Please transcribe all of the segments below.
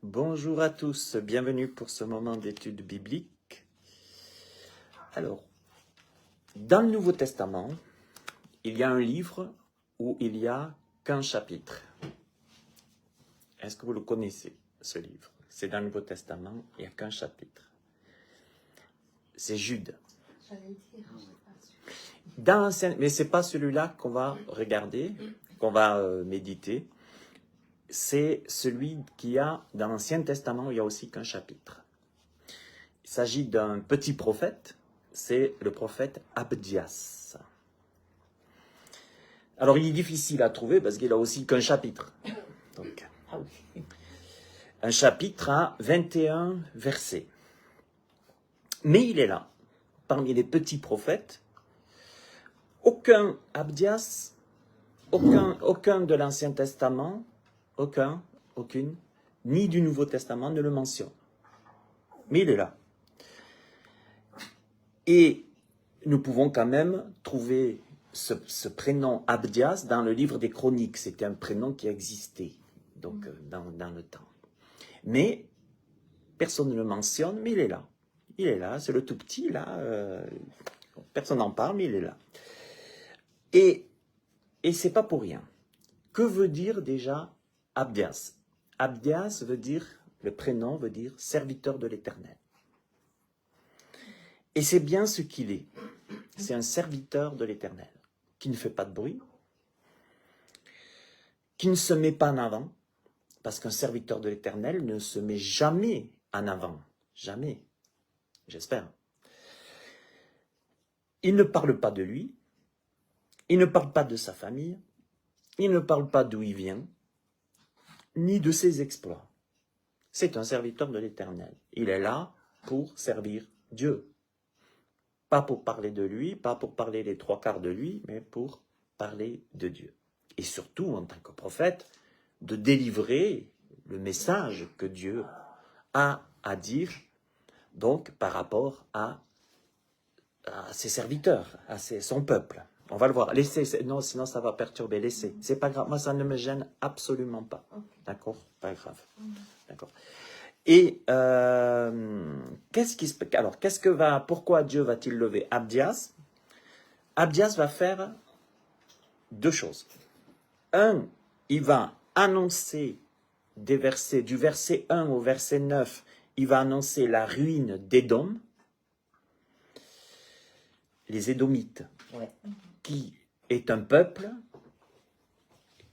Bonjour à tous, bienvenue pour ce moment d'étude biblique. Alors, dans le Nouveau Testament, il y a un livre où il n'y a qu'un chapitre. Est-ce que vous le connaissez, ce livre? C'est dans le Nouveau Testament, il n'y a qu'un chapitre. C'est Jude. J'allais dire, je sais pas sûr. Dans l'Ancien, mais ce n'est pas celui-là qu'on va regarder, qu'on va méditer. C'est celui qui a, dans l'Ancien Testament, il n'y a aussi qu'un chapitre. Il s'agit d'un petit prophète, c'est le prophète Abdias. Alors il est difficile à trouver parce qu'il a aussi qu'un chapitre. Donc, un chapitre à 21 versets. Mais il est là, parmi les petits prophètes. Aucun Abdias, aucun de l'Ancien Testament, aucune, ni du Nouveau Testament ne le mentionne. Mais il est là. Et nous pouvons quand même trouver ce prénom Abdias dans le livre des Chroniques. C'était un prénom qui existait donc, dans le temps. Mais personne ne le mentionne, mais il est là. Il est là, c'est le tout petit, là. Personne n'en parle, mais il est là. Et c'est pas pour rien. Que veut dire déjà Abdias? Abdias veut dire, le prénom veut dire serviteur de l'Éternel. Et c'est bien ce qu'il est. C'est un serviteur de l'Éternel, qui ne fait pas de bruit, qui ne se met pas en avant, parce qu'un serviteur de l'Éternel ne se met jamais en avant. Jamais. J'espère. Il ne parle pas de lui, il ne parle pas de sa famille, il ne parle pas d'où il vient, ni de ses exploits. C'est un serviteur de l'Éternel. Il est là pour servir Dieu. Pas pour parler de lui, pas pour parler les trois quarts de lui, mais pour parler de Dieu. Et surtout, en tant que prophète, de délivrer le message que Dieu a à dire, donc par rapport à ses serviteurs, à son peuple. On va le voir. Laissez, non, sinon ça va perturber. Laissez. C'est pas grave. Moi, ça ne me gêne absolument pas. D'accord? Pas grave. D'accord. Et pourquoi Dieu va-t-il lever Abdias? Abdias va faire deux choses. Un, il va annoncer des versets, du verset 1 au verset 9, il va annoncer la ruine d'Édom, les Édomites, qui est un peuple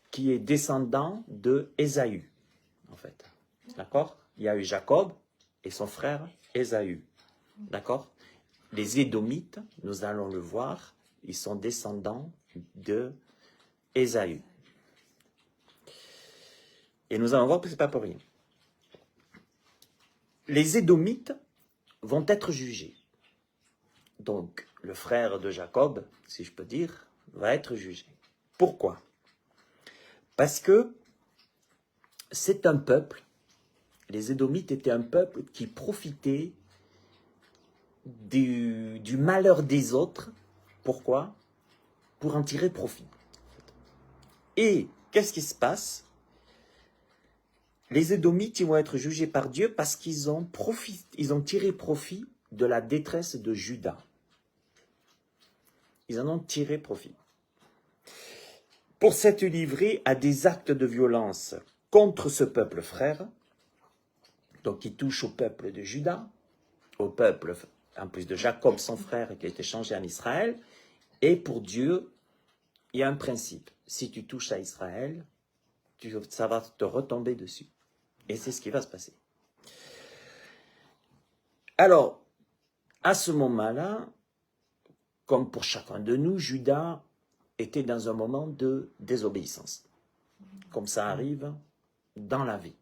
qui est descendant de Ésaü, en fait. D'accord? Il y a eu Jacob et son frère Ésaü. D'accord? Les Édomites, nous allons le voir, ils sont descendants de Ésaü. Et nous allons voir que ce n'est pas pour rien. Les Édomites vont être jugés. Donc, le frère de Jacob, si je peux dire, va être jugé. Pourquoi? Parce que c'est un peuple, les Édomites étaient un peuple qui profitait du malheur des autres. Pourquoi? Pour en tirer profit. Et qu'est-ce qui se passe? Les Édomites, ils vont être jugés par Dieu parce qu'ils ont tiré profit de la détresse de Juda. Ils en ont tiré profit. Pour s'être livrés à des actes de violence contre ce peuple frère, donc qui touche au peuple de Juda, au peuple, en plus de Jacob, son frère, qui a été changé en Israël, et pour Dieu, il y a un principe. Si tu touches à Israël, ça va te retomber dessus. Et c'est ce qui va se passer. Alors, à ce moment-là, comme pour chacun de nous, Juda était dans un moment de désobéissance. Comme ça arrive dans la vie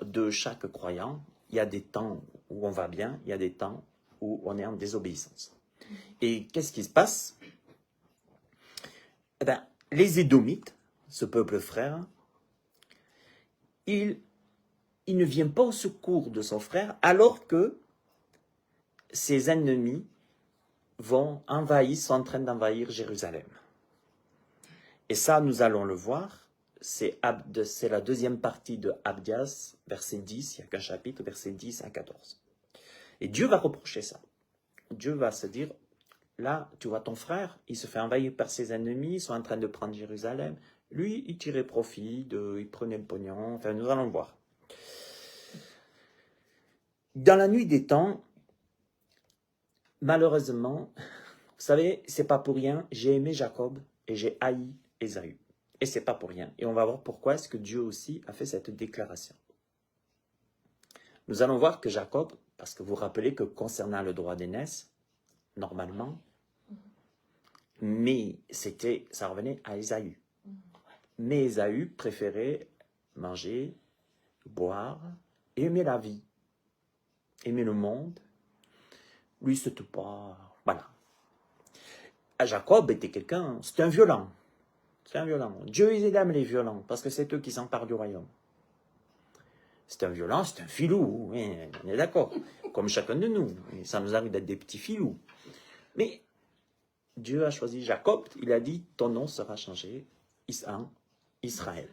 de chaque croyant. Il y a des temps où on va bien, il y a des temps où on est en désobéissance. Et qu'est-ce qui se passe? Eh bien, les Édomites, ce peuple frère, il ne vient pas au secours de son frère alors que ses ennemis sont en train d'envahir Jérusalem. Et ça, nous allons le voir c'est la deuxième partie de Abdias, verset 10, il n'y a qu'un chapitre, verset 10 à 14. Et Dieu va reprocher ça. Dieu va se dire, là, tu vois ton frère, il se fait envahir par ses ennemis, ils sont en train de prendre Jérusalem. Lui, il tirait profit, il prenait le pognon, enfin, nous allons voir. Dans la nuit des temps, malheureusement, vous savez, c'est pas pour rien, j'ai aimé Jacob et j'ai haï Ésaü. Et c'est pas pour rien. Et on va voir pourquoi est-ce que Dieu aussi a fait cette déclaration. Nous allons voir que Jacob, parce que vous vous rappelez que concernant le droit d'aînesse, normalement, mais ça revenait à Ésaü. Mais Ésaü préférait manger, boire, et aimer la vie, aimer le monde. Lui, c'était pas... Voilà. Jacob était quelqu'un, c'était un violent. C'est un violent. Dieu, il aime les violents, parce que c'est eux qui s'emparent du royaume. C'est un violent, c'est un filou, oui, on est d'accord. Comme chacun de nous. Ça nous arrive d'être des petits filous. Mais Dieu a choisi Jacob, il a dit, ton nom sera changé en Israël.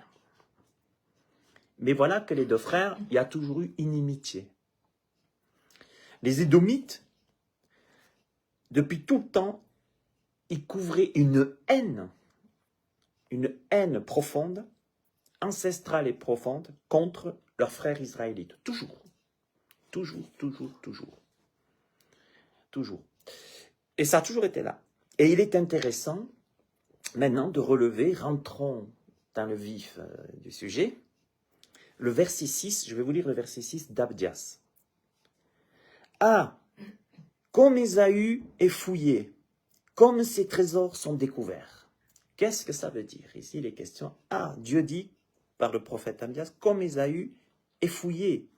Mais voilà que les deux frères, il y a toujours eu inimitié. Les Édomites, depuis tout le temps, ils couvraient une haine profonde, ancestrale et profonde, contre leurs frères israélites. Toujours. Toujours, toujours, toujours. Toujours. Et ça a toujours été là. Et il est intéressant, maintenant, de relever, rentrons dans le vif du sujet, le verset 6, je vais vous lire le verset 6 d'Abdias. Ah, comme Ésaü est fouillé, comme ses trésors sont découverts. Qu'est-ce que ça veut dire? Ici, les questions. Ah, Dieu dit, par le prophète Abdias, comme Ésaü est fouillé,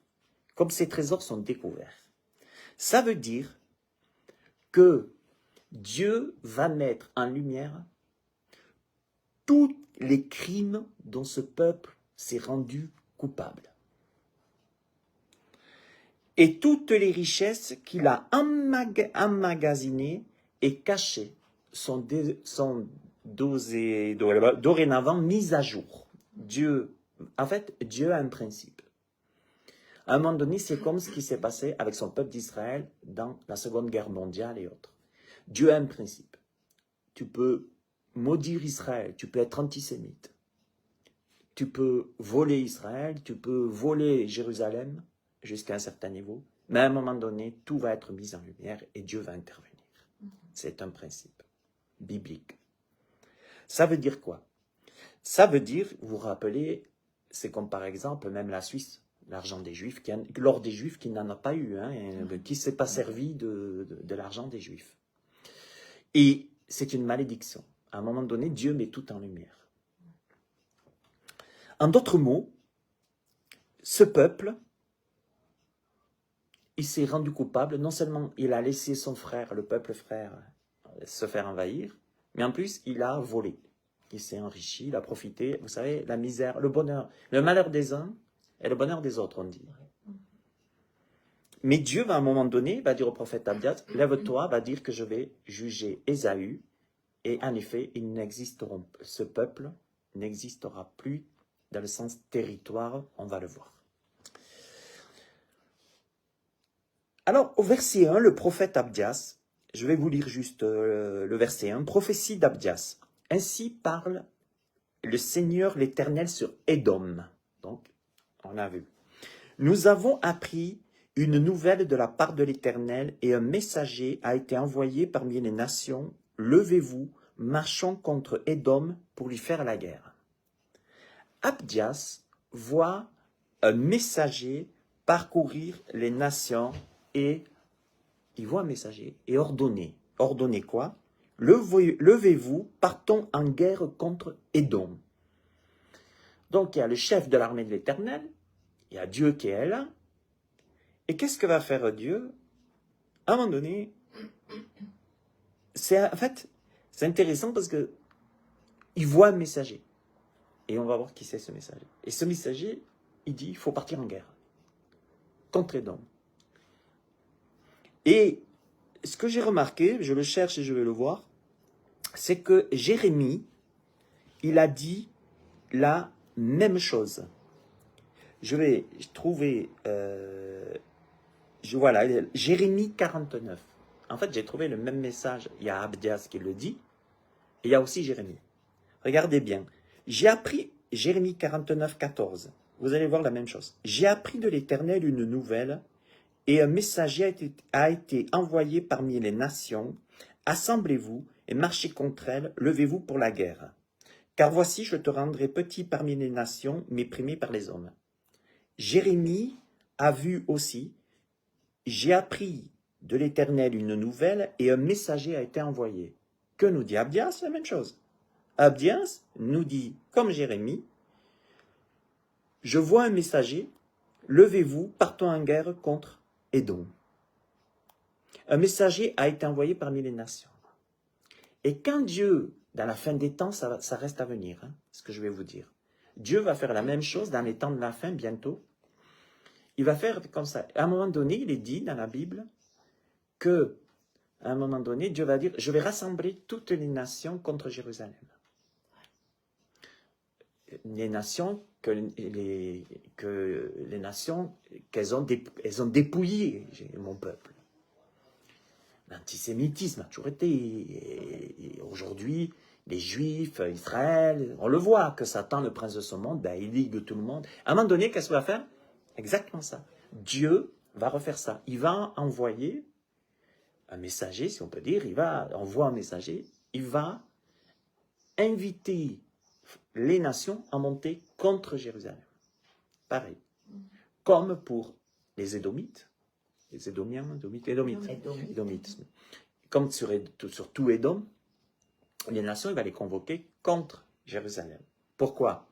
comme ses trésors sont découverts. Ça veut dire que Dieu va mettre en lumière tous les crimes dont ce peuple s'est rendu coupable. Et toutes les richesses qu'il a emmagasinées et cachées sont dorénavant mises à jour. Dieu a un principe. À un moment donné, c'est comme ce qui s'est passé avec son peuple d'Israël dans la Seconde Guerre mondiale et autres. Dieu a un principe. Tu peux maudire Israël, tu peux être antisémite. Tu peux voler Israël, tu peux voler Jérusalem jusqu'à un certain niveau, mais à un moment donné, tout va être mis en lumière et Dieu va intervenir. C'est un principe biblique. Ça veut dire quoi? Ça veut dire, vous vous rappelez, c'est comme par exemple même la Suisse, l'argent des Juifs, l'or des Juifs qui n'en a pas eu, qui ne s'est pas servi de l'argent des Juifs. Et c'est une malédiction. À un moment donné, Dieu met tout en lumière. En d'autres mots, ce peuple, il s'est rendu coupable. Non seulement il a laissé son frère, le peuple frère, se faire envahir, mais en plus, il a volé. Il s'est enrichi, il a profité. Vous savez, la misère, le bonheur, le malheur des uns et le bonheur des autres, on dit. Mais Dieu, à un moment donné, va dire au prophète Abdias, lève-toi, va dire que je vais juger Ésaü. Et en effet, ce peuple n'existera plus dans le sens territoire, on va le voir. Alors, au verset 1, le prophète Abdias, je vais vous lire juste le verset 1, prophétie d'Abdias. Ainsi parle le Seigneur l'Éternel sur Édom. Donc, on a vu. Nous avons appris une nouvelle de la part de l'Éternel et un messager a été envoyé parmi les nations. Levez-vous, marchons contre Édom pour lui faire la guerre. Abdias voit un messager parcourir les nations et il voit un messager et ordonner. Ordonner quoi? Levez-vous, partons en guerre contre Édom. Donc il y a le chef de l'armée de l'Éternel, il y a Dieu qui est là. Et qu'est-ce que va faire Dieu? À un moment donné, c'est intéressant parce que il voit un messager. Et on va voir qui c'est ce messager. Et ce messager, il dit, il faut partir en guerre contre Édom. Et ce que j'ai remarqué, je le cherche et je vais le voir, c'est que Jérémie, il a dit là même chose. Je vais trouver, voilà, Jérémie 49. En fait, j'ai trouvé le même message. Il y a Abdias qui le dit, et il y a aussi Jérémie. Regardez bien. J'ai appris, Jérémie 49, 14. Vous allez voir la même chose. J'ai appris de l'Éternel une nouvelle, et un messager a été envoyé parmi les nations. Assemblez-vous et marchez contre elles, levez-vous pour la guerre. Car voici, je te rendrai petit parmi les nations, méprimé par les hommes. Jérémie a vu aussi, j'ai appris de l'Éternel une nouvelle, et un messager a été envoyé. Que nous dit Abdias? La même chose. Abdias nous dit, comme Jérémie, je vois un messager, levez-vous, partons en guerre contre Édom. Un messager a été envoyé parmi les nations. Et quand Dieu, dans la fin des temps, ça reste à venir, hein, ce que je vais vous dire. Dieu va faire la même chose dans les temps de la fin, bientôt. Il va faire comme ça. À un moment donné, il est dit dans la Bible que, à un moment donné, Dieu va dire, je vais rassembler toutes les nations contre Jérusalem. Les nations qu'elles ont dépouillées, mon peuple. L'antisémitisme a toujours été, et aujourd'hui, les Juifs, Israël, on le voit que Satan, le prince de ce monde, ben, il ligue tout le monde. À un moment donné, qu'est-ce qu'il va faire? Exactement ça. Dieu va refaire ça. Il va envoyer un messager, si on peut dire, envoie un messager, il va inviter les nations à monter contre Jérusalem. Pareil. Comme pour les Édomites, les Édomiens, Édomites. Comme sur tout Édom, les nations, il va les convoquer contre Jérusalem. Pourquoi?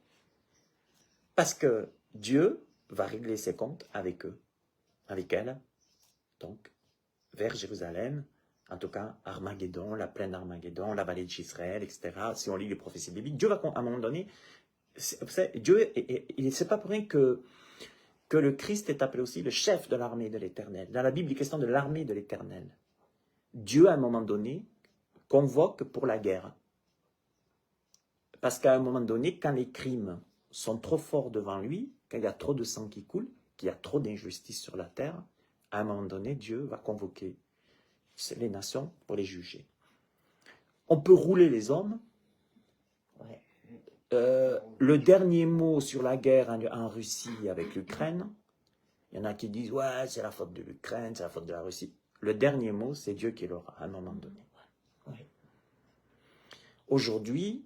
Parce que Dieu va régler ses comptes avec eux, avec elles, donc vers Jérusalem, en tout cas Armageddon, la plaine d'Armageddon, la vallée d'Israël, etc. Si on lit les prophéties bibliques, Dieu va à un moment donné, Dieu, c'est pas pour rien que le Christ est appelé aussi le chef de l'armée de l'Éternel. Dans la Bible, il est question de l'armée de l'Éternel. Dieu, à un moment donné, convoque pour la guerre. Parce qu'à un moment donné, quand les crimes sont trop forts devant lui, quand il y a trop de sang qui coule, qu'il y a trop d'injustice sur la terre, à un moment donné, Dieu va convoquer les nations pour les juger. On peut rouler les hommes. Le dernier mot sur la guerre en Russie avec l'Ukraine, il y en a qui disent « Ouais, c'est la faute de l'Ukraine, c'est la faute de la Russie ». Le dernier mot, c'est Dieu qui l'aura à un moment donné. Aujourd'hui,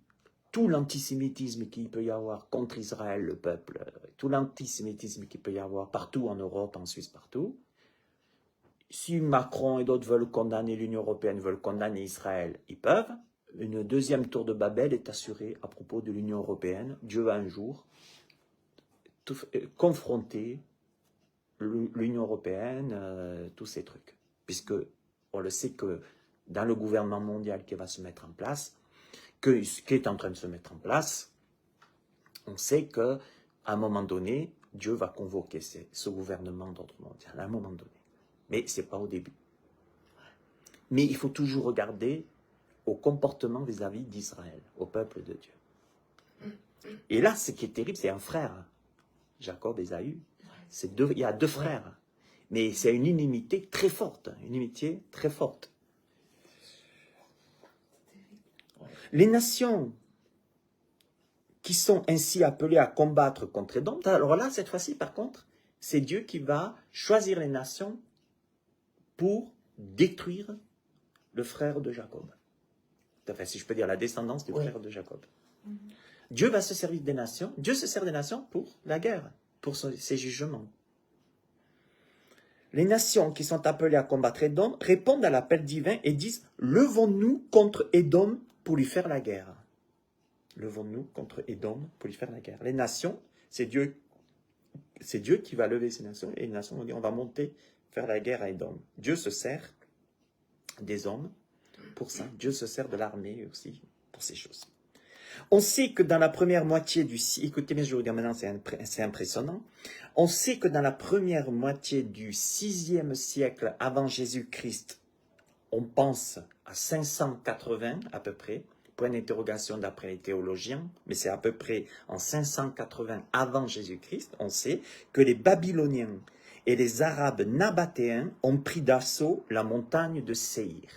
tout l'antisémitisme qu'il peut y avoir contre Israël, le peuple, tout l'antisémitisme qu'il peut y avoir partout en Europe, en Suisse, partout, si Macron et d'autres veulent condamner l'Union européenne, veulent condamner Israël, ils peuvent. Une deuxième tour de Babel est assurée à propos de l'Union européenne. Dieu va un jour confronter l'Union européenne, tous ces trucs. Puisque on le sait que dans le gouvernement mondial qui va se mettre en place, qui est en train de se mettre en place, on sait qu'à un moment donné, Dieu va convoquer ce gouvernement d'ordre mondial, à un moment donné. Mais ce n'est pas au début. Mais il faut toujours regarder au comportement vis-à-vis d'Israël, au peuple de Dieu. Et là, ce qui est terrible, c'est un frère, Jacob et Ésaü. Il y a deux frères, mais c'est une inimité très forte, une inimitié très forte. Les nations qui sont ainsi appelées à combattre contre Édom, alors là, cette fois-ci, par contre, c'est Dieu qui va choisir les nations pour détruire le frère de Jacob. Enfin, si je peux dire la descendance du frère de Jacob. Dieu va se servir des nations. Dieu se sert des nations pour la guerre, pour ses jugements. Les nations qui sont appelées à combattre Édom répondent à l'appel divin et disent « Levons-nous contre Édom pour lui faire la guerre. » Levons-nous contre Édom pour lui faire la guerre. Les nations, c'est Dieu qui va lever ces nations, et les nations vont dire « On va monter faire la guerre à Édom. » Dieu se sert des hommes pour ça. Dieu se sert de l'armée aussi pour ces choses. On sait que dans la première moitié du siècle, écoutez bien, je vais vous dire maintenant, c'est impressionnant. On sait que dans la première moitié du 6e siècle avant Jésus-Christ, on pense à 580 à peu près, point d'interrogation d'après les théologiens, mais c'est à peu près en 580 avant Jésus-Christ, on sait que les Babyloniens et les Arabes nabatéens ont pris d'assaut la montagne de Séhir.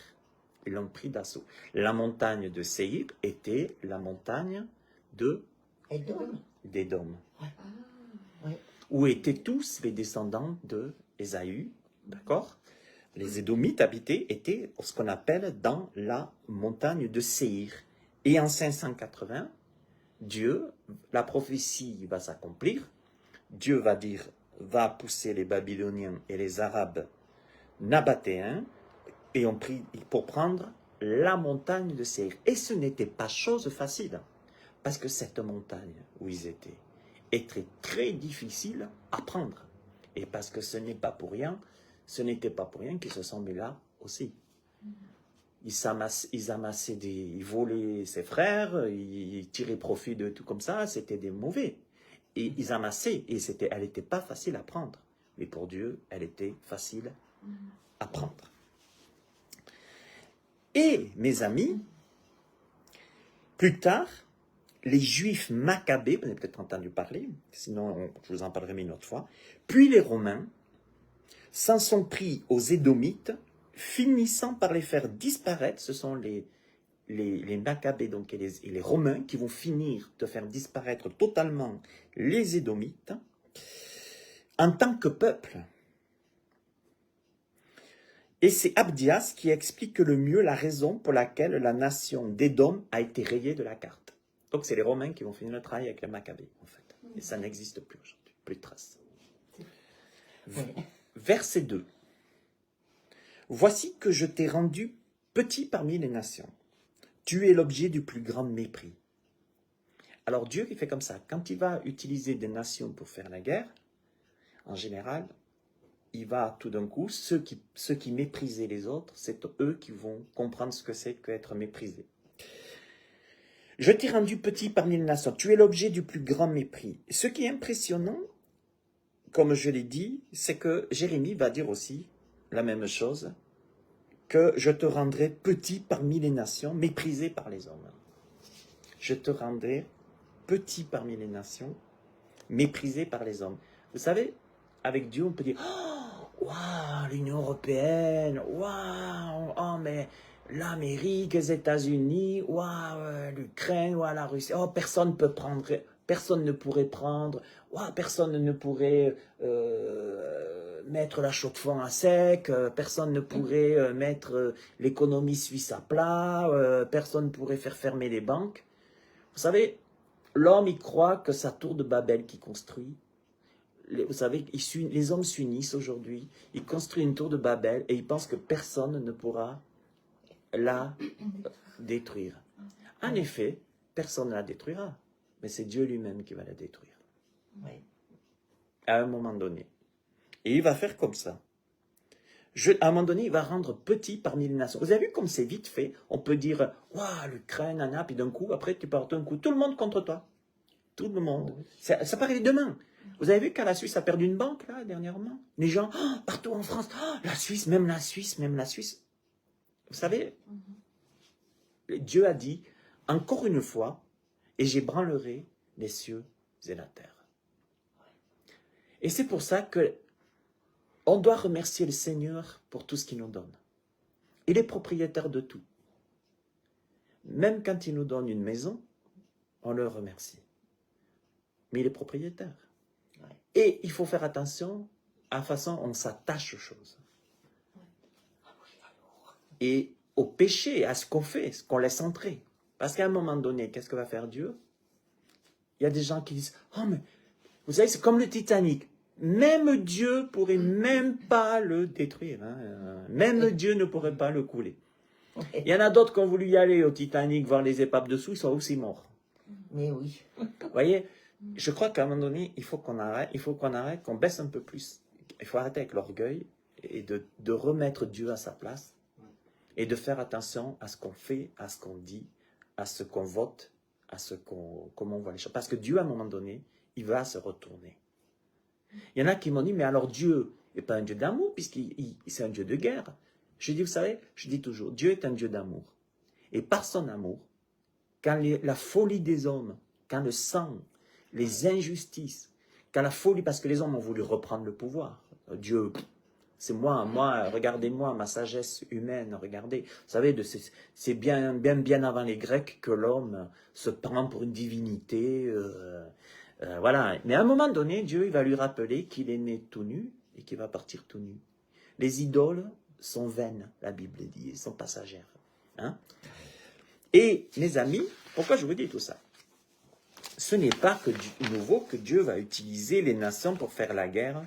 Ils l'ont pris d'assaut. La montagne de Séhir était la montagne d'Édom, Ah, où étaient tous les descendants de Ésaü, d'accord? Les Édomites étaient ce qu'on appelle dans la montagne de Séhir. Et en 580, la prophétie va s'accomplir. Dieu va pousser les Babyloniens et les Arabes nabatéens et ont pris pour prendre la montagne de Séhir. Et ce n'était pas chose facile, parce que cette montagne où ils étaient était très difficile à prendre. Et parce que ce n'était pas pour rien qu'ils se sont mis là aussi. Ils amassaient ils volaient ses frères, ils tiraient profit de tout comme ça, c'était des mauvais. Et ils amassaient, et elle n'était pas facile à prendre. Mais pour Dieu, elle était facile à prendre. Et, mes amis, plus tard, les Juifs maccabées, vous avez peut-être entendu parler, sinon je vous en parlerai une autre fois, puis les Romains s'en sont pris aux Édomites, finissant par les faire disparaître. Ce sont les Maccabées donc, et les Romains qui vont finir de faire disparaître totalement les Édomites en tant que peuple. Et c'est Abdias qui explique le mieux la raison pour laquelle la nation d'Édom a été rayée de la carte. Donc c'est les Romains qui vont finir le travail avec les Maccabées, en fait. Et ça n'existe plus aujourd'hui, plus de traces. Verset 2. Voici que je t'ai rendu petit parmi les nations. Tu es l'objet du plus grand mépris. Alors Dieu, il fait comme ça. Quand il va utiliser des nations pour faire la guerre, en général, il va tout d'un coup, ceux qui méprisaient les autres, c'est eux qui vont comprendre ce que c'est qu'être méprisé. Je t'ai rendu petit parmi les nations. Tu es l'objet du plus grand mépris. Ce qui est impressionnant, comme je l'ai dit, c'est que Jérémie va dire aussi la même chose, que je te rendrai petit parmi les nations, méprisé par les hommes. Je te rendrai petit parmi les nations, méprisé par les hommes. Vous savez, avec Dieu, on peut dire « Waouh, l'Union européenne, waouh, oh, mais l'Amérique, les États-Unis, waouh, l'Ukraine, waouh, la Russie, oh, personne ne pourrait prendre, waouh, personne ne pourrait mettre la chaux de fonds à sec, personne ne pourrait mettre l'économie suisse à plat, personne ne pourrait faire fermer les banques. » Vous savez, l'homme, il croit que sa tour de Babel qu'il construit, vous savez, les hommes s'unissent aujourd'hui, ils construisent une tour de Babel et ils pensent que personne ne pourra la détruire. En effet, personne ne la détruira, mais c'est Dieu lui-même qui va la détruire. Oui. À un moment donné. Et il va faire comme ça. À un moment donné, il va rendre petit parmi les nations. Vous avez vu comme c'est vite fait? On peut dire, waouh, l'Ukraine, nana, puis d'un coup, après, tu pars d'un coup, tout le monde contre toi. Tout le monde. Ça paraît demain. Vous avez vu quand la Suisse a perdu une banque, là, dernièrement? Les gens, oh, partout en France, oh, la Suisse, même la Suisse, même la Suisse. Vous savez, Dieu a dit, encore une fois, et j'ébranlerai les cieux et la terre. Et c'est pour ça que on doit remercier le Seigneur pour tout ce qu'il nous donne. Il est propriétaire de tout. Même quand il nous donne une maison, on le remercie. Mais il est propriétaire. Et il faut faire attention à la façon dont on s'attache aux choses. Et au péché, à ce qu'on fait, ce qu'on laisse entrer. Parce qu'à un moment donné, qu'est-ce que va faire Dieu? Il y a des gens qui disent, oh mais, vous savez, c'est comme le Titanic. Même Dieu pourrait même pas le détruire. Hein. Même Dieu ne pourrait pas le couler. Il y en a d'autres qui ont voulu y aller au Titanic, voir les épaves dessous, ils sont aussi morts. Mais oui. Vous voyez, je crois qu'à un moment donné, il faut qu'on arrête, qu'on baisse un peu plus. Il faut arrêter avec l'orgueil et de remettre Dieu à sa place et de faire attention à ce qu'on fait, à ce qu'on dit, à ce qu'on vote, comment on voit les choses. Parce que Dieu, à un moment donné, il va se retourner. Il y en a qui m'ont dit, mais alors Dieu n'est pas un Dieu d'amour, puisqu'il c'est un Dieu de guerre. Je dis, vous savez, je dis toujours, Dieu est un Dieu d'amour. Et par son amour, quand la folie des hommes, quand le sang, les injustices, quand la folie, parce que les hommes ont voulu reprendre le pouvoir. Dieu, c'est moi, regardez-moi, ma sagesse humaine, regardez. Vous savez, c'est bien avant les Grecs que l'homme se prend pour une divinité. Voilà. Mais à un moment donné, Dieu il va lui rappeler qu'il est né tout nu et qu'il va partir tout nu. Les idoles sont vaines, la Bible dit, elles sont passagères. Hein? Et mes amis, pourquoi je vous dis tout ça? Ce n'est pas que nouveau que Dieu va utiliser les nations pour faire la guerre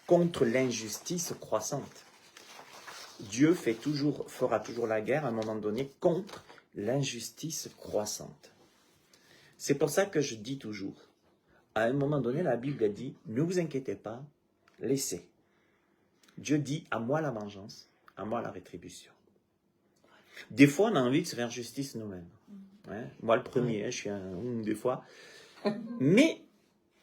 contre l'injustice croissante. Dieu fera toujours la guerre à un moment donné contre l'injustice croissante. C'est pour ça que je dis toujours, à un moment donné, la Bible a dit, ne vous inquiétez pas, laissez. Dieu dit, à moi la vengeance, à moi la rétribution. Des fois, on a envie de se faire justice nous-mêmes. Hein? Moi, le premier, je suis des fois. Mais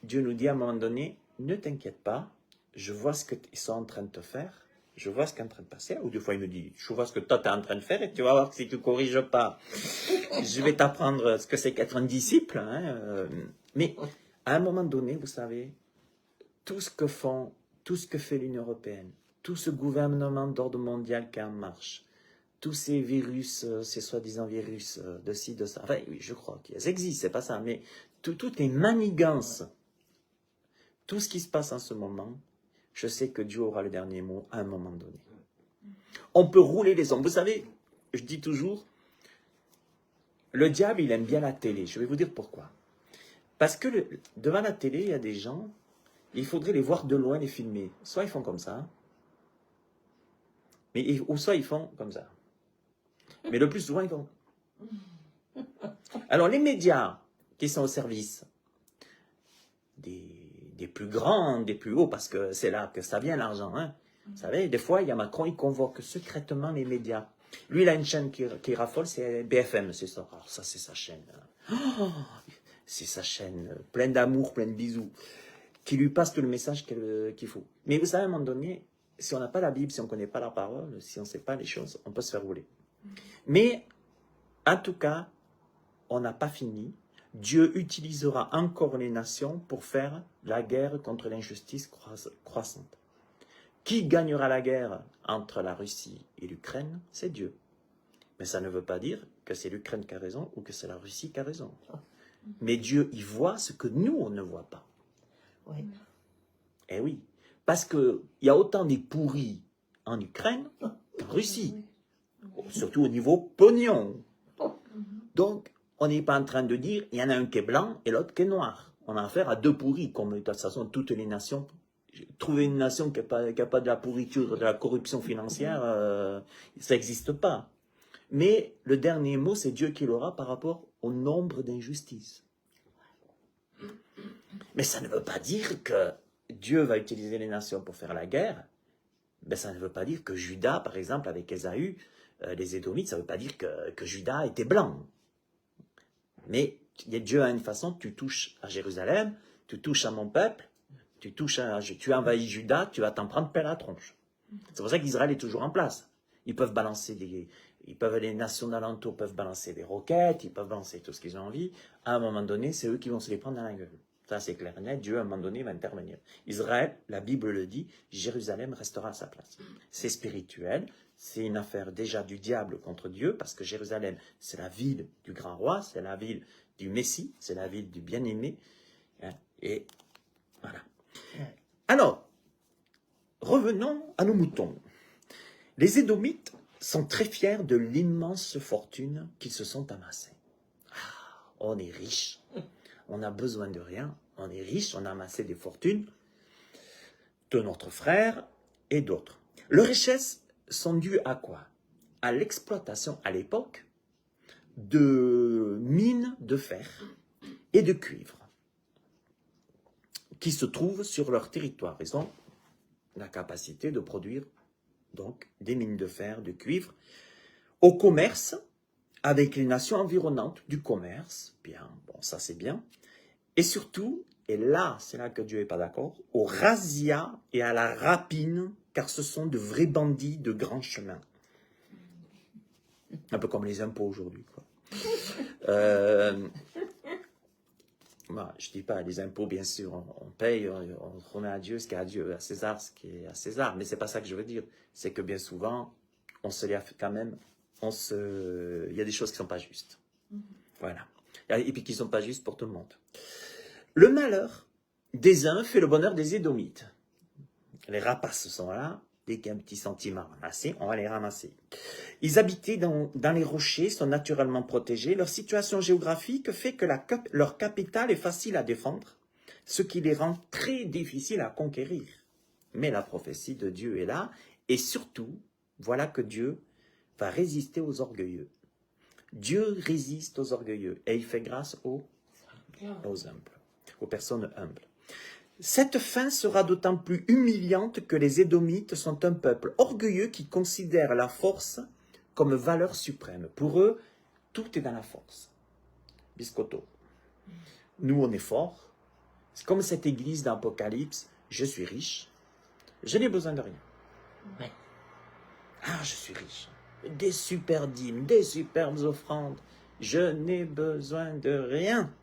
Dieu nous dit à un moment donné, ne t'inquiète pas, je vois ce qu'ils sont en train de te faire, je vois ce qui est en train de passer. Ou des fois, il me dit, je vois ce que toi, tu es en train de faire et tu vas voir que si tu ne corriges pas, je vais t'apprendre ce que c'est qu'être un disciple. Hein? Mais à un moment donné, vous savez, tout ce que fait l'Union européenne, tout ce gouvernement d'ordre mondial qui est en marche, tous ces virus, ces soi-disant virus de ci, de ça, enfin, oui, je crois qu'ils existent, c'est pas ça, mais toutes les manigances, tout ce qui se passe en ce moment, je sais que Dieu aura le dernier mot à un moment donné. On peut rouler les hommes. Vous savez, je dis toujours, le diable, il aime bien la télé. Je vais vous dire pourquoi. Parce que devant la télé, il y a des gens, il faudrait les voir de loin, les filmer. Soit ils font comme ça, ou soit ils font comme ça. Mais le plus souvent, ils font. Alors, les médias qui sont au service des plus grands, des plus hauts, parce que c'est là que ça vient l'argent. Hein. Vous savez, des fois, il y a Macron, il convoque secrètement les médias. Lui, il a une chaîne qui raffole, c'est BFM, c'est ça. Alors ça, c'est sa chaîne. Oh, c'est sa chaîne, pleine d'amour, pleine de bisous, qui lui passe tout le message qu'il faut. Mais vous savez, à un moment donné, si on n'a pas la Bible, si on ne connaît pas la parole, si on ne sait pas les choses, on peut se faire rouler. Mais, en tout cas, on n'a pas fini. Dieu utilisera encore les nations pour faire la guerre contre l'injustice croissante. Qui gagnera la guerre entre la Russie et l'Ukraine? C'est Dieu. Mais ça ne veut pas dire que c'est l'Ukraine qui a raison ou que c'est la Russie qui a raison. Mais Dieu, il voit ce que nous, on ne voit pas. Oui. Eh oui. Parce qu'il y a autant des pourris en Ukraine qu'en Russie. Surtout au niveau pognon. Donc, on n'est pas en train de dire, il y en a un qui est blanc et l'autre qui est noir. On a affaire à deux pourris, comme de toute façon toutes les nations. Trouver une nation qui n'a pas de la pourriture, de la corruption financière, ça n'existe pas. Mais le dernier mot, c'est Dieu qui l'aura par rapport au nombre d'injustices. Mais ça ne veut pas dire que Dieu va utiliser les nations pour faire la guerre. Ben, ça ne veut pas dire que Juda, par exemple, avec Ésaü, les Édomites, ça ne veut pas dire que Juda était blanc. Mais Dieu a une façon, tu touches à Jérusalem, tu touches à mon peuple, tu envahis Juda, tu vas t'en prendre plein la tronche. C'est pour ça qu'Israël est toujours en place. Ils peuvent balancer les nations d'alentour peuvent balancer des roquettes, ils peuvent balancer tout ce qu'ils ont envie. À un moment donné, c'est eux qui vont se les prendre dans la gueule. Ça, c'est clair et net. Dieu, à un moment donné, va intervenir. Israël, la Bible le dit, Jérusalem restera à sa place. C'est spirituel. C'est une affaire déjà du diable contre Dieu, parce que Jérusalem, c'est la ville du grand roi, c'est la ville du Messie, c'est la ville du bien-aimé. Et voilà. Alors, revenons à nos moutons. Les Édomites sont très fiers de l'immense fortune qu'ils se sont amassée. Ah, on est riche. On n'a besoin de rien, on est riche, on a amassé des fortunes de notre frère et d'autres. Leurs richesses sont dues à quoi? À l'exploitation à l'époque de mines de fer et de cuivre qui se trouvent sur leur territoire. Ils ont la capacité de produire donc des mines de fer, de cuivre, au commerce avec les nations environnantes, du commerce, bien, bon ça c'est bien, et surtout, et là, c'est là que Dieu n'est pas d'accord, au razzia et à la rapine, car ce sont de vrais bandits de grands chemins. Un peu comme les impôts aujourd'hui, quoi. Moi, je dis pas, les impôts, bien sûr, on paye, on remet à Dieu ce qui est à Dieu, à César ce qui est à César. Mais c'est pas ça que je veux dire. C'est que bien souvent, on se lève quand même, il y a des choses qui sont pas justes. Voilà. Et puis qui sont pas justes pour tout le monde. Le malheur des uns fait le bonheur des Édomites. Les rapaces sont là. Dès qu'il y a un petit sentiment ramassé, on va les ramasser. Ils habitaient dans les rochers, sont naturellement protégés. Leur situation géographique fait que leur capitale est facile à défendre, ce qui les rend très difficiles à conquérir. Mais la prophétie de Dieu est là, et surtout, voilà que Dieu va résister aux orgueilleux. Dieu résiste aux orgueilleux, et il fait grâce aux humbles, aux personnes humbles. Cette fin sera d'autant plus humiliante que les Édomites sont un peuple orgueilleux qui considère la force comme valeur suprême. Pour eux, tout est dans la force. Biscotto. Nous, on est forts. C'est comme cette église d'Apocalypse. Je suis riche. Je n'ai besoin de rien. Ouais. Ah, je suis riche. Des super dîmes, des superbes offrandes. Je n'ai besoin de rien.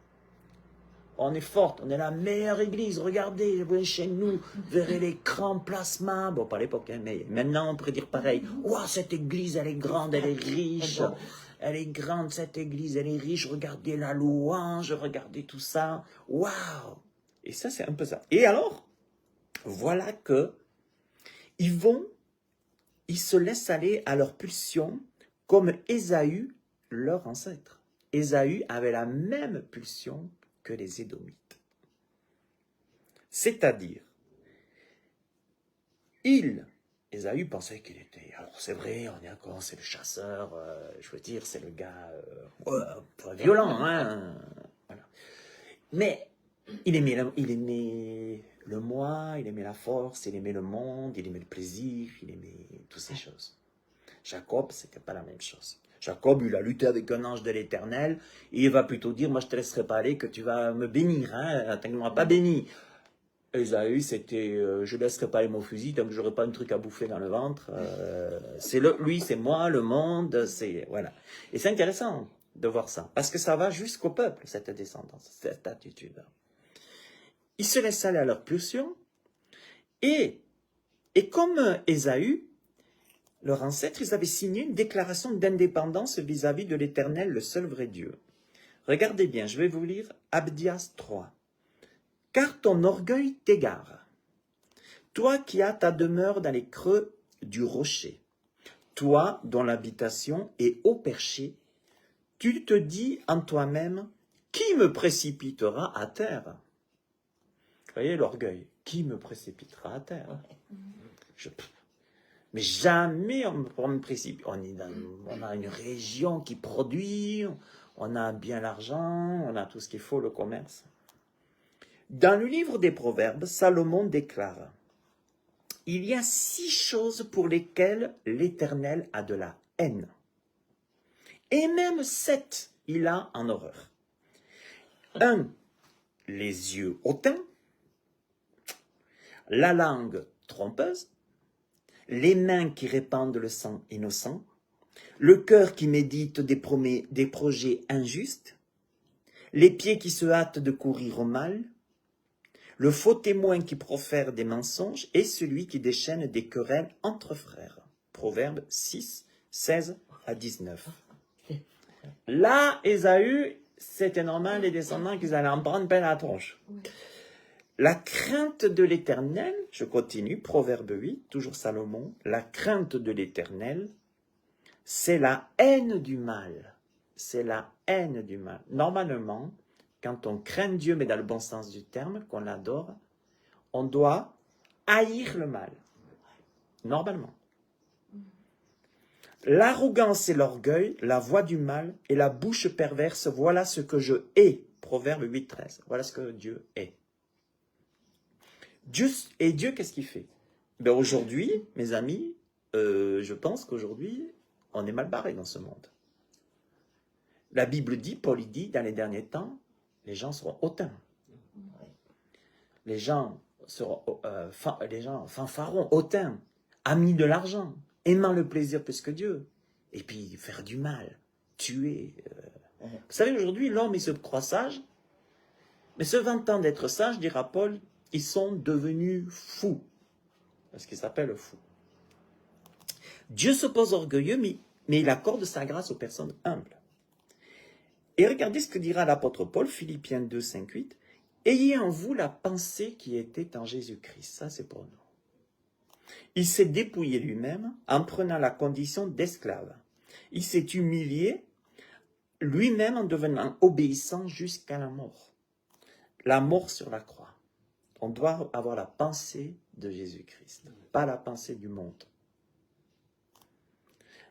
On est forte, on est la meilleure église. Regardez, vous voyez chez nous, vous verrez l'écran plasma. Bon, pas à l'époque, hein, mais maintenant on pourrait dire pareil. Ouah, cette église, elle est grande, elle est riche. Elle est grande, cette église, elle est riche. Regardez la louange, regardez tout ça. Waouh! Et ça, c'est un peu ça. Et alors, voilà que ils se laissent aller à leur pulsion comme Ésaü, leur ancêtre. Ésaü avait la même pulsion que les Édomites. C'est-à-dire, Ésaü pensait qu'il était, alors c'est vrai, on est d'accord, c'est le chasseur, je veux dire, c'est le gars pas violent, hein, voilà. Mais il aimait le moi, il aimait la force, il aimait le monde, il aimait le plaisir, il aimait toutes ces choses. Jacob, c'était pas la même chose. Jacob, il a lutté avec un ange de l'Éternel, et il va plutôt dire, moi je te laisserai pas aller, que tu vas me bénir, hein, tu ne m'auras pas béni. Ésaü, c'était, je laisserai pas aller mon fusil, donc j'aurai pas un truc à bouffer dans le ventre. Lui, c'est moi, le monde, c'est, voilà. Et c'est intéressant de voir ça, parce que ça va jusqu'au peuple, cette descendance, cette attitude. Ils se laissent aller à leur pulsion, et comme Ésaü, leur ancêtre, ils avaient signé une déclaration d'indépendance vis-à-vis de l'Éternel, le seul vrai Dieu. Regardez bien, je vais vous lire Abdias 3. « Car ton orgueil t'égare, toi qui as ta demeure dans les creux du rocher, toi dont l'habitation est haut perché, tu te dis en toi-même, qui me précipitera à terre ?» Vous voyez l'orgueil, qui me précipitera à terre? Mais jamais on me précipite. On a une région qui produit, on a bien l'argent, on a tout ce qu'il faut, le commerce. Dans le livre des Proverbes, Salomon déclare « Il y a 6 choses pour lesquelles l'Éternel a de la haine. Et même 7, il a en horreur. 1. Les yeux hautains, la langue trompeuse, les mains qui répandent le sang innocent, le cœur qui médite des projets injustes, les pieds qui se hâtent de courir au mal, le faux témoin qui profère des mensonges et celui qui déchaîne des querelles entre frères. » Proverbe 6, 16 à 19. Là, Ésaü, c'était normal, les descendants, qu'ils allaient en prendre plein la tronche. La crainte de l'Éternel, je continue, Proverbe 8, toujours Salomon, la crainte de l'Éternel, c'est la haine du mal. C'est la haine du mal. Normalement, quand on craint Dieu, mais dans le bon sens du terme, qu'on l'adore, on doit haïr le mal. Normalement. L'arrogance et l'orgueil, la voix du mal et la bouche perverse, voilà ce que je hais. Proverbe 8, 13. Voilà ce que Dieu est. Dieu, qu'est-ce qu'il fait? Ben aujourd'hui, mes amis, je pense qu'aujourd'hui, on est mal barré dans ce monde. La Bible dit, Paul dit, dans les derniers temps, les gens seront hautains. Les gens fanfarons, hautains, amis de l'argent, aimant le plaisir plus que Dieu. Et puis faire du mal, tuer, Vous savez, aujourd'hui, l'homme, il se croit sage, mais se vantant d'être sage, dira Paul, ils sont devenus fous. Parce qu'ils s'appellent fous. Dieu s'oppose orgueilleux, mais il accorde sa grâce aux personnes humbles. Et regardez ce que dira l'apôtre Paul, Philippiens 2, 5, 8. Ayez en vous la pensée qui était en Jésus-Christ. Ça, c'est pour nous. Il s'est dépouillé lui-même en prenant la condition d'esclave. Il s'est humilié lui-même en devenant obéissant jusqu'à la mort. La mort sur la croix. On doit avoir la pensée de Jésus-Christ, pas la pensée du monde.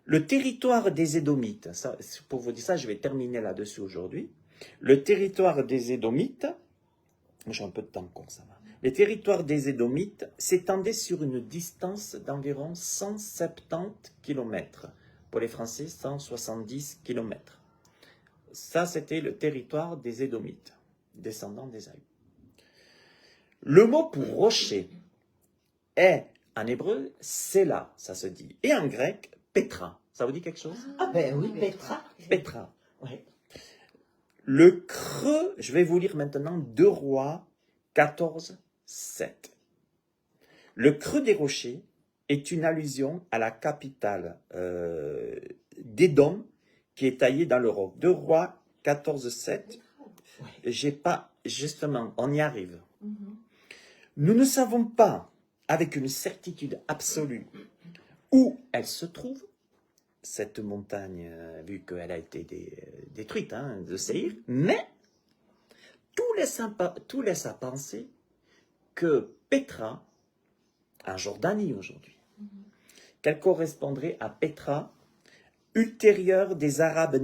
Le territoire des Édomites, ça, pour vous dire ça, je vais terminer là-dessus aujourd'hui. Le territoire des Édomites, j'ai un peu de temps comme ça va. Le territoire des Édomites s'étendait sur une distance d'environ 170 km. Pour les Français, 170 km. Ça, c'était le territoire des Édomites, descendants d'Ésaü. Le mot pour rocher est, en hébreu, Séla, ça se dit. Et en grec, Petra. Ça vous dit quelque chose? Ah ben oui, Petra. Petra. Ouais. Le creux, je vais vous lire maintenant 2 Rois 14, 7. Le creux des rochers est une allusion à la capitale d'Édom qui est taillée dans le roc. 2 Rois 14, 7. J'ai pas, justement, on y arrive. Nous ne savons pas avec une certitude absolue où elle se trouve, cette montagne, vu qu'elle a été détruite, de Séir, mais tout laisse à penser que Petra, en Jordanie aujourd'hui, qu'elle correspondrait à Petra, ultérieure des Arabes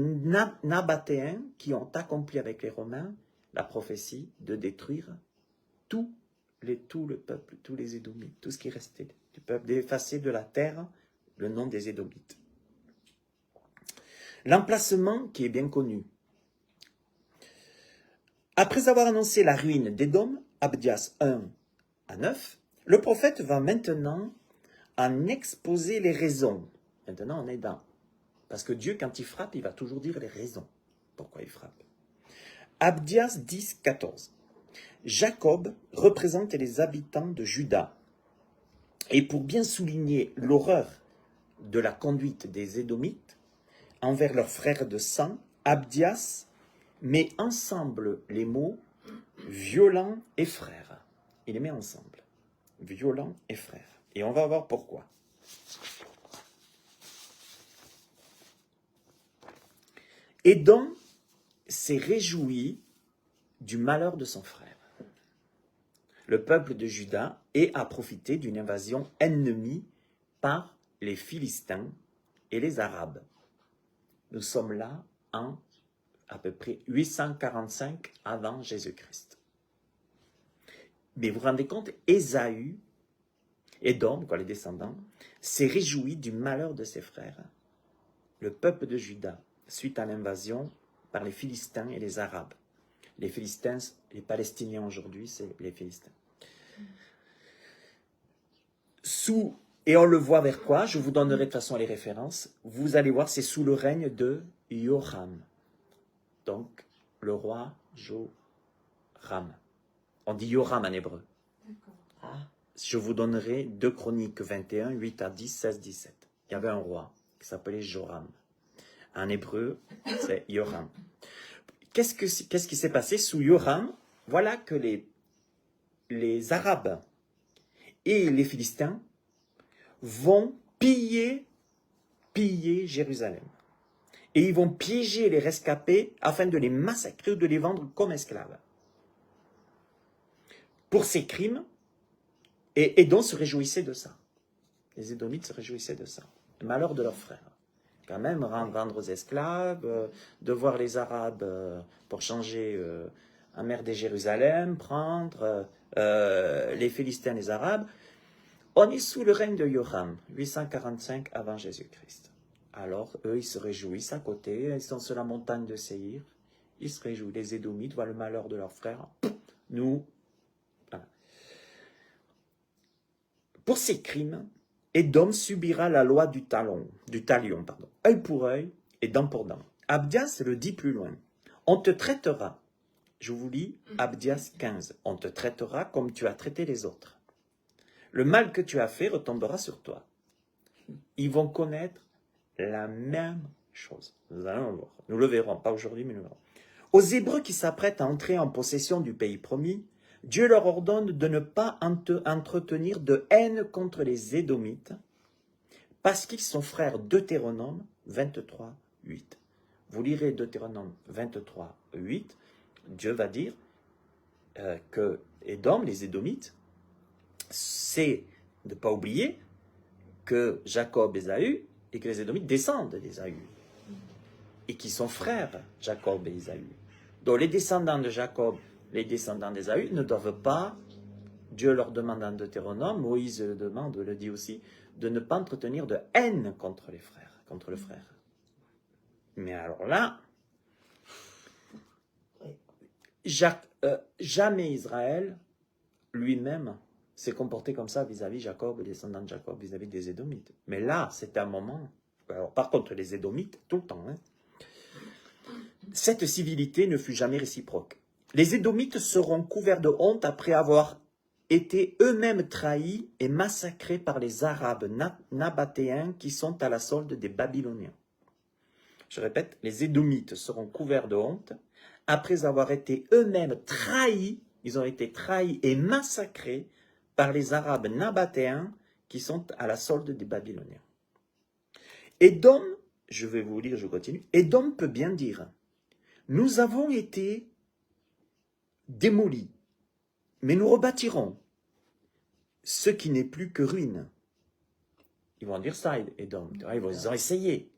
nabatéens qui ont accompli avec les Romains la prophétie de détruire tout le peuple, tous les Édomites, tout ce qui restait du peuple, d'effacer de la terre le nom des Édomites. L'emplacement qui est bien connu. Après avoir annoncé la ruine d'Édom, Abdias 1 à 9, le prophète va maintenant en exposer les raisons. Maintenant, on est dans. Parce que Dieu, quand il frappe, il va toujours dire les raisons pourquoi il frappe. Abdias 10, 14. Jacob représente les habitants de Juda. Et pour bien souligner l'horreur de la conduite des Édomites envers leurs frères de sang, Abdias met ensemble les mots violent et frère. Il les met ensemble. Violent et frère. Et on va voir pourquoi. Édom s'est réjoui du malheur de son frère, le peuple de Juda, et a profité d'une invasion ennemie par les Philistins et les Arabes. Nous sommes là en à peu près 845 avant Jésus-Christ. Mais vous vous rendez compte, Ésaü, Édom, les descendants, s'est réjoui du malheur de ses frères, le peuple de Juda, suite à l'invasion par les Philistins et les Arabes. Les Philistins, les Palestiniens aujourd'hui, c'est les Philistins. Et on le voit vers quoi? Je vous donnerai de toute façon les références. Vous allez voir, c'est sous le règne de Joram. Donc, le roi Joram. On dit Joram en hébreu. Ah, Je vous donnerai 2 Chroniques 21, 8 à 10, 16, 17. Il y avait un roi qui s'appelait Joram. En hébreu, c'est Joram. Qu'est-ce qui s'est passé sous Joram? Voilà que les Arabes et les Philistins vont piller Jérusalem. Et ils vont piéger les rescapés afin de les massacrer ou de les vendre comme esclaves. Pour ces crimes, et Édom se réjouissait de ça. Les Édomites se réjouissaient de ça. Le malheur de leurs frères. Quand même, vendre aux esclaves, de voir les Arabes, pour changer emmerder Jérusalem, prendre les Philistins, les Arabes. On est sous le règne de Joram, 845 avant Jésus-Christ. Alors, eux, ils se réjouissent à côté, ils sont sur la montagne de Séir, ils se réjouissent. Les Édomites voient le malheur de leurs frères. Nous, voilà. Pour ces crimes, Édom subira la loi du talion, œil pour œil et dent pour dent. Abdias le dit plus loin. On te traitera, je vous lis Abdias 15, on te traitera comme tu as traité les autres. Le mal que tu as fait retombera sur toi. Ils vont connaître la même chose. Nous allons le voir. Nous le verrons, pas aujourd'hui, mais nous le verrons. Aux Hébreux qui s'apprêtent à entrer en possession du pays promis, Dieu leur ordonne de ne pas entretenir de haine contre les Édomites, parce qu'ils sont frères. Deutéronome 23, 8. Vous lirez Deutéronome 23, 8. Dieu va dire que Édom, les Édomites, c'est de ne pas oublier que Jacob et Ésaü, et que les Édomites descendent d'Ésaü, et qui sont frères, Jacob et Ésaü. Donc les descendants de Jacob, les descendants d'Ésaü ne doivent pas, Dieu leur demande en Deutéronome, Moïse le demande, le dit aussi, de ne pas entretenir de haine contre les frères, contre le frère. Mais alors là, jamais Israël lui-même s'est comporté comme ça vis-à-vis Jacob, les descendants de Jacob, vis-à-vis des Édomites. Mais là, c'était un moment, alors par contre les Édomites, tout le temps, cette civilité ne fut jamais réciproque. Les Édomites seront couverts de honte après avoir été eux-mêmes trahis et massacrés par les Arabes nabatéens qui sont à la solde des Babyloniens. Je répète, les Édomites seront couverts de honte après avoir été eux-mêmes trahis, ils ont été trahis et massacrés par les Arabes nabatéens qui sont à la solde des Babyloniens. Édom, je vais vous lire, je continue, Édom peut bien dire, nous avons été démolis, mais nous rebâtirons ce qui n'est plus que ruine. Ils vont dire ça, Édom. Ils vont essayer.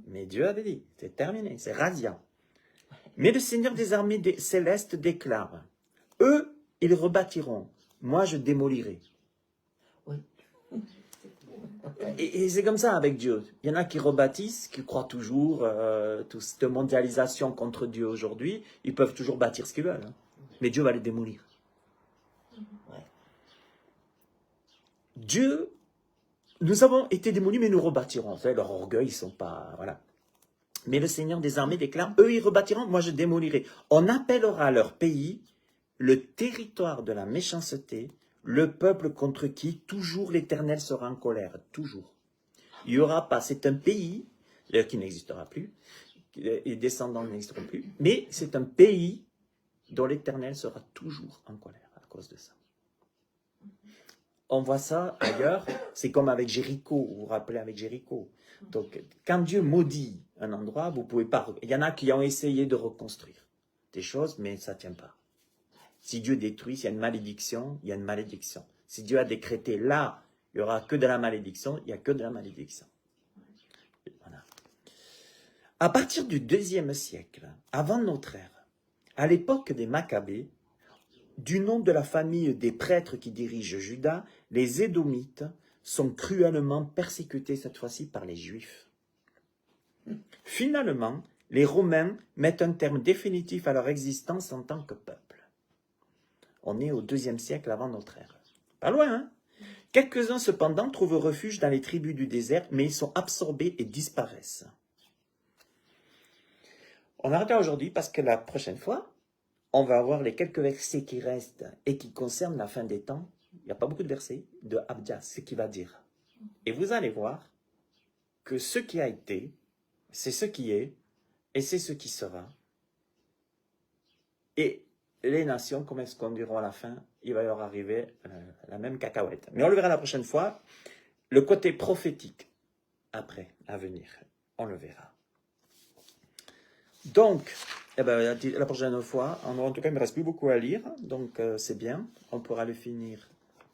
Mais Dieu avait dit, c'est terminé, c'est radiant. Mais le Seigneur des armées célestes déclare, eux, ils rebâtiront, moi je démolirai. Oui. Et c'est comme ça avec Dieu. Il y en a qui rebâtissent, qui croient toujours, toute cette mondialisation contre Dieu aujourd'hui, ils peuvent toujours bâtir ce qu'ils veulent. Mais Dieu va les démolir. Ouais. Dieu, nous avons été démolis, mais nous rebâtirons. Vous savez, leur orgueil, ils sont pas... Voilà. Mais le Seigneur des armées déclare, eux, ils rebâtiront, moi je démolirai. On appellera leur pays le territoire de la méchanceté, le peuple contre qui toujours l'Éternel sera en colère. Toujours. Il n'y aura pas, c'est un pays, d'ailleurs qui n'existera plus, les descendants n'existeront plus, mais c'est un pays dont l'Éternel sera toujours en colère à cause de ça. On voit ça ailleurs, c'est comme avec Jéricho, vous vous rappelez avec Jéricho. Donc, quand Dieu maudit un endroit, vous pouvez pas... Il y en a qui ont essayé de reconstruire des choses, mais ça ne tient pas. Si Dieu détruit, s'il y a une malédiction, il y a une malédiction. Si Dieu a décrété là, il n'y aura que de la malédiction, il n'y a que de la malédiction. Voilà. À partir du IIe siècle, avant notre ère, à l'époque des Maccabées, du nom de la famille des prêtres qui dirigent Juda, les Édomites sont cruellement persécutés cette fois-ci par les Juifs. Finalement, les Romains mettent un terme définitif à leur existence en tant que peuple. On est au IIe siècle avant notre ère. Pas loin, hein? Quelques-uns, cependant, trouvent refuge dans les tribus du désert, mais ils sont absorbés et disparaissent. On arrête là aujourd'hui parce que la prochaine fois, on va avoir les quelques versets qui restent et qui concernent la fin des temps. Il n'y a pas beaucoup de versets de Abdias, ce qu'il va dire. Et vous allez voir que ce qui a été, c'est ce qui est, et c'est ce qui sera. Et les nations, comment est-ce qu'on dira à la fin, il va leur arriver la même cacahuète. Mais on le verra la prochaine fois. Le côté prophétique, après, à venir, on le verra. Donc, eh ben, la prochaine fois, en tout cas, il ne me reste plus beaucoup à lire, donc c'est bien, on pourra le finir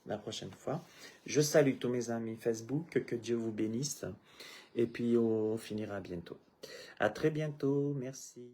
la prochaine fois. Je salue tous mes amis Facebook, que Dieu vous bénisse, et puis on finira bientôt. À très bientôt, merci.